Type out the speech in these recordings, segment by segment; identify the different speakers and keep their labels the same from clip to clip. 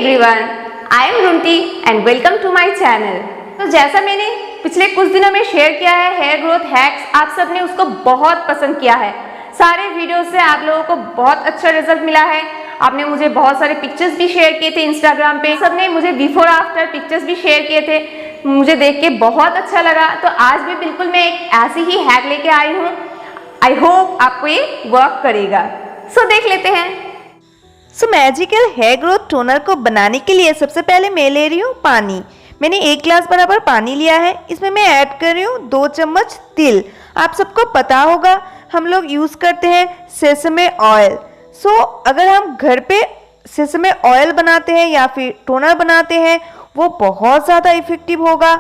Speaker 1: everyone, I am Runti and welcome to my channel। तो जैसा मैंने पिछले कुछ दिनों में शेयर किया है हेयर ग्रोथ हैक्स, आप सबने उसको बहुत पसंद किया है। सारे वीडियो से आप लोगों को बहुत अच्छा रिजल्ट मिला है। आपने मुझे बहुत सारे पिक्चर्स भी शेयर किए थे इंस्टाग्राम पे, सबने मुझे बिफोर आफ्टर पिक्चर्स भी शेयर किए थे, मुझे देख के बहुत अच्छा लगा। तो आज भी बिल्कुल मैं एक ऐसी ही हैक लेके आई हूँ। आई होप आपको ये वर्क करेगा। सो देख लेते हैं।
Speaker 2: मैजिकल हेयर ग्रोथ टोनर को बनाने के लिए सबसे पहले मैं ले रही हूँ पानी। मैंने 1 ग्लास बराबर पानी लिया है। इसमें मैं ऐड कर रही हूँ 2 चम्मच तिल। आप सबको पता होगा हम लोग यूज़ करते हैं सेसमे ऑयल। अगर हम घर पे सेसमे ऑयल बनाते हैं या फिर टोनर बनाते हैं वो बहुत ज़्यादा इफ़ेक्टिव होगा।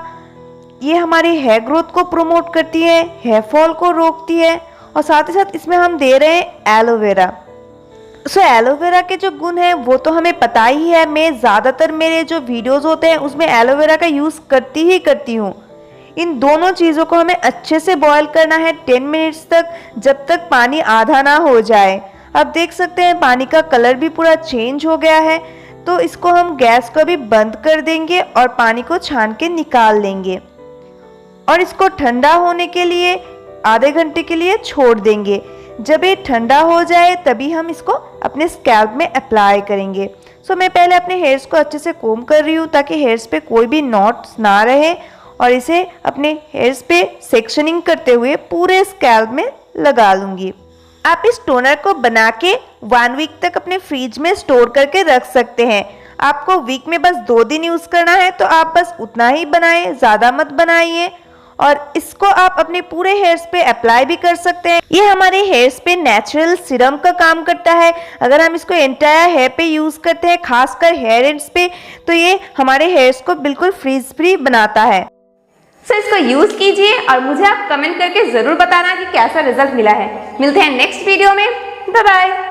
Speaker 2: ये हमारी हेयर ग्रोथ को प्रमोट करती है, हेयर फॉल को रोकती है और साथ ही साथ इसमें हम दे रहे हैं एलोवेरा। एलोवेरा के जो गुण हैं वो तो हमें पता ही है। मैं ज़्यादातर मेरे जो वीडियोस होते हैं उसमें एलोवेरा का यूज़ करती हूँ। इन दोनों चीज़ों को हमें अच्छे से बॉईल करना है 10 मिनट्स तक, जब तक पानी आधा ना हो जाए। अब देख सकते हैं पानी का कलर भी पूरा चेंज हो गया है। तो इसको हम गैस को भी बंद कर देंगे और पानी को छान के निकाल लेंगे और इसको ठंडा होने के लिए आधे घंटे के लिए छोड़ देंगे। जब ये ठंडा हो जाए तभी हम इसको अपने स्कैल्प में अप्लाई करेंगे। मैं पहले अपने हेयर्स को अच्छे से कोम कर रही हूँ ताकि हेयर्स पे कोई भी नॉट्स ना रहे और इसे अपने हेयर्स पे सेक्शनिंग करते हुए पूरे स्कैल्प में लगा लूँगी। आप इस टोनर को बना के 1 वीक तक अपने फ्रिज में स्टोर करके रख सकते हैं। आपको वीक में बस 2 दिन यूज़ करना है तो आप बस उतना ही बनाएं, ज़्यादा मत बनाइए। और इसको आप अपने पूरे हेयर्स पे अप्लाई भी कर सकते हैं। ये हमारे हेयर्स पे नेचुरल सीरम का काम करता है। अगर हम इसको एंटायर हेयर पे यूज़ करते हैं, खासकर हेयर एंड्स पे, तो ये हमारे हेयर्स को बिल्कुल फ्रीज फ्री बनाता है।
Speaker 1: इसको यूज कीजिए और मुझे आप कमेंट करके जरूर बताना कि कैसा रिजल्ट मिला है। मिलते हैं नेक्स्ट वीडियो में। Bye bye.